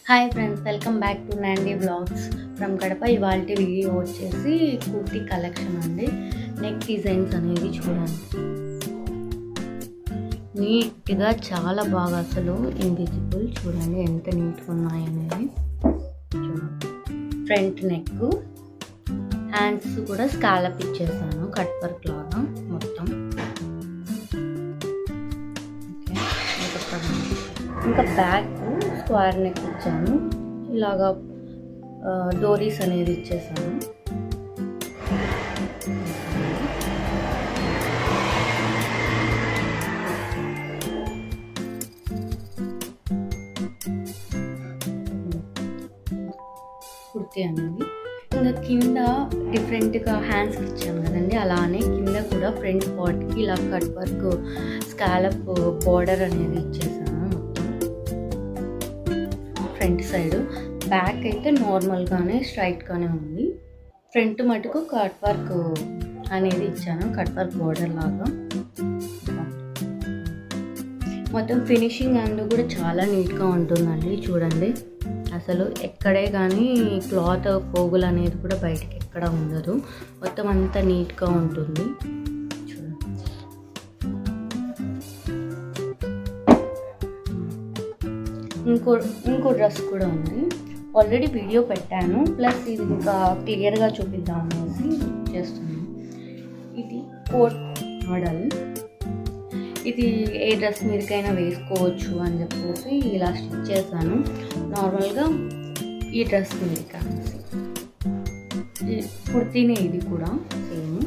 Hi friends, welcome back to Nandi blogs from Kadapa. ఇవాళ video వచ్చేసి kurti collection అండి. నెక్ డిజైన్స్ అనేది చూడండి, నీట్గా చాలా బాగా, అసలు ఇన్విజిబుల్. చూడండి ఎంత నీట్గా ఉన్నాయి అనేది. చూడండి, ఫ్రంట్ నెక్, హ్యాండ్స్ కూడా స్కాలప్ ఇచ్చేసాను కట్ వర్క్ లాగా మొత్తం. ఇంకా బ్యాక్ స్క్వేర్ నెక్ ఇచ్చాను, ఇలాగా డోరీస్ అనేది ఇచ్చేసాను. కుర్తీ అనేది ఇంకా కింద డిఫరెంట్గా హ్యాండ్స్కి ఇచ్చాను కదండి, అలానే కింద కూడా ఫ్రంట్ పార్ట్కి ఇలా కట్ వర్క్ స్కాలప్ బార్డర్ అనేది ఇచ్చేసాను మొత్తం ఫ్రంట్ సైడ్. బ్యాక్ అయితే నార్మల్గానే స్ట్రైట్గానే ఉంది. ఫ్రంట్ మటుకు కట్ వర్క్ అనేది ఇచ్చాను, కట్ వర్క్ బార్డర్ లాగా. మొత్తం ఫినిషింగ్ అందు కూడా చాలా నీట్గా ఉంటుందండి. చూడండి, అసలు ఎక్కడే కానీ క్లాత్ పోగులు అనేది కూడా బయటకి ఎక్కడ ఉండదు, మొత్తం అంతా నీట్గా ఉంటుంది. చూడండి, ఇంకో డ్రెస్ కూడా ఉంది, ఆల్రెడీ వీడియో పెట్టాను, ప్లస్ ఇది ఇంకా క్లియర్గా చూపిద్దాం అనేసి చేస్తున్నాను. ఇది కోట్ మోడల్, ఇది ఏ డ్రెస్ మీదకైనా వేసుకోవచ్చు అని చెప్పేసి ఇలా స్టిచ్ చేశాను. నార్మల్గా ఈ డ్రెస్ మీదకి అనేసి కుర్తీనే ఇది కూడా సేమ్.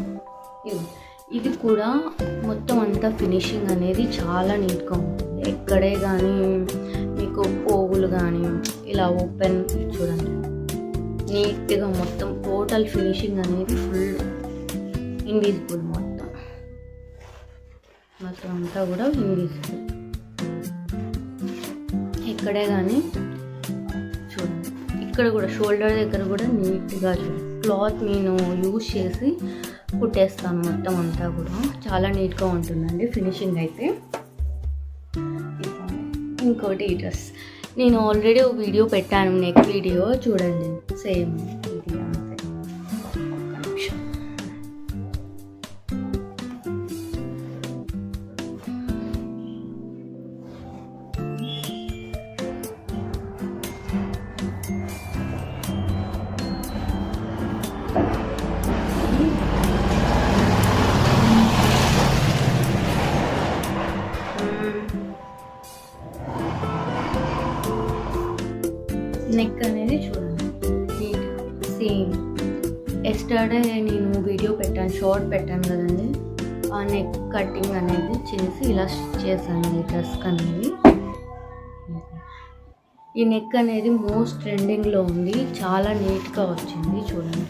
ఇది కూడా మొత్తం అంతా ఫినిషింగ్ అనేది చాలా నీట్గా ఉంటుంది. ఎక్కడే కానీ మీకు పోగులు కానీ ఇలా ఓపెన్ చూడండి, నీట్గా మొత్తం టోటల్ ఫినిషింగ్ అనేది ఫుల్ ఇన్విజిబుల్. మొత్తం అంతా కూడా ఇన్విజిబుల్, ఎక్కడే కానీ చూడండి. ఇక్కడ కూడా షోల్డర్ దగ్గర కూడా నీట్గా చూడండి, క్లాత్ నేను యూజ్ చేసి కుట్టేస్తాను మొత్తం అంతా కూడా. చాలా నీట్గా ఉంటుందండి ఫినిషింగ్ అయితే. ఇంకోటి ఈ డ్రెస్ నేను ఆల్రెడీ ఒక వీడియో పెట్టాను, నెక్ వీడియో చూడండి, సేమ్ ఇది అంతే. నెక్ అనేది చూడండి నీట్, సేమ్ ఎస్టర్డే నేను వీడియో పెట్టాను, షార్ట్ పెట్టాను కదండి, ఆ నెక్ కటింగ్ అనేది చేసి ఇలా స్టిచ్ చేశాను ఈ డ్రెస్కి అనేది. ఈ నెక్ అనేది మోస్ట్ ట్రెండింగ్లో ఉంది, చాలా నీట్గా వచ్చింది. చూడండి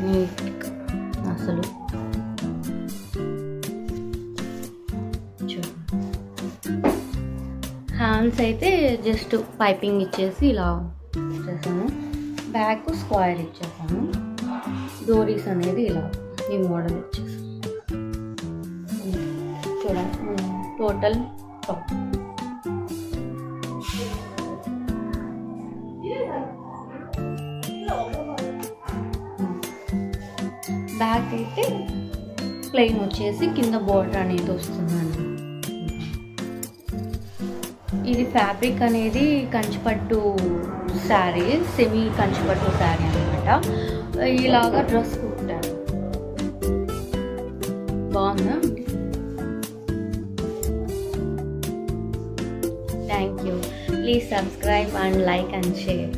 నీట్గా అసలు. హ్యాండ్స్ అయితే జస్ట్ పైపింగ్ ఇచ్చేసి ఇలా చేసాను, బ్యాక్ స్క్వేర్ ఇచ్చేసాను, డోరీస్ అనేది ఇలా ఈ మోడల్ ఇచ్చేసాను. చూడండి టోటల్ టాప్. బ్యాక్ అయితే ప్లెయిన్ వచ్చేసి కింద బోర్డర్ అనేది వస్తుందండి. ఇది ఫ్యాబ్రిక్ అనేది కంచిపట్టు శారీ, సెమీ కంచిపట్టు శారీ అనమాట. ఇలాగా డ్రెస్ కుట్టాను, బాగుందా? Thank you. Please subscribe and like and share.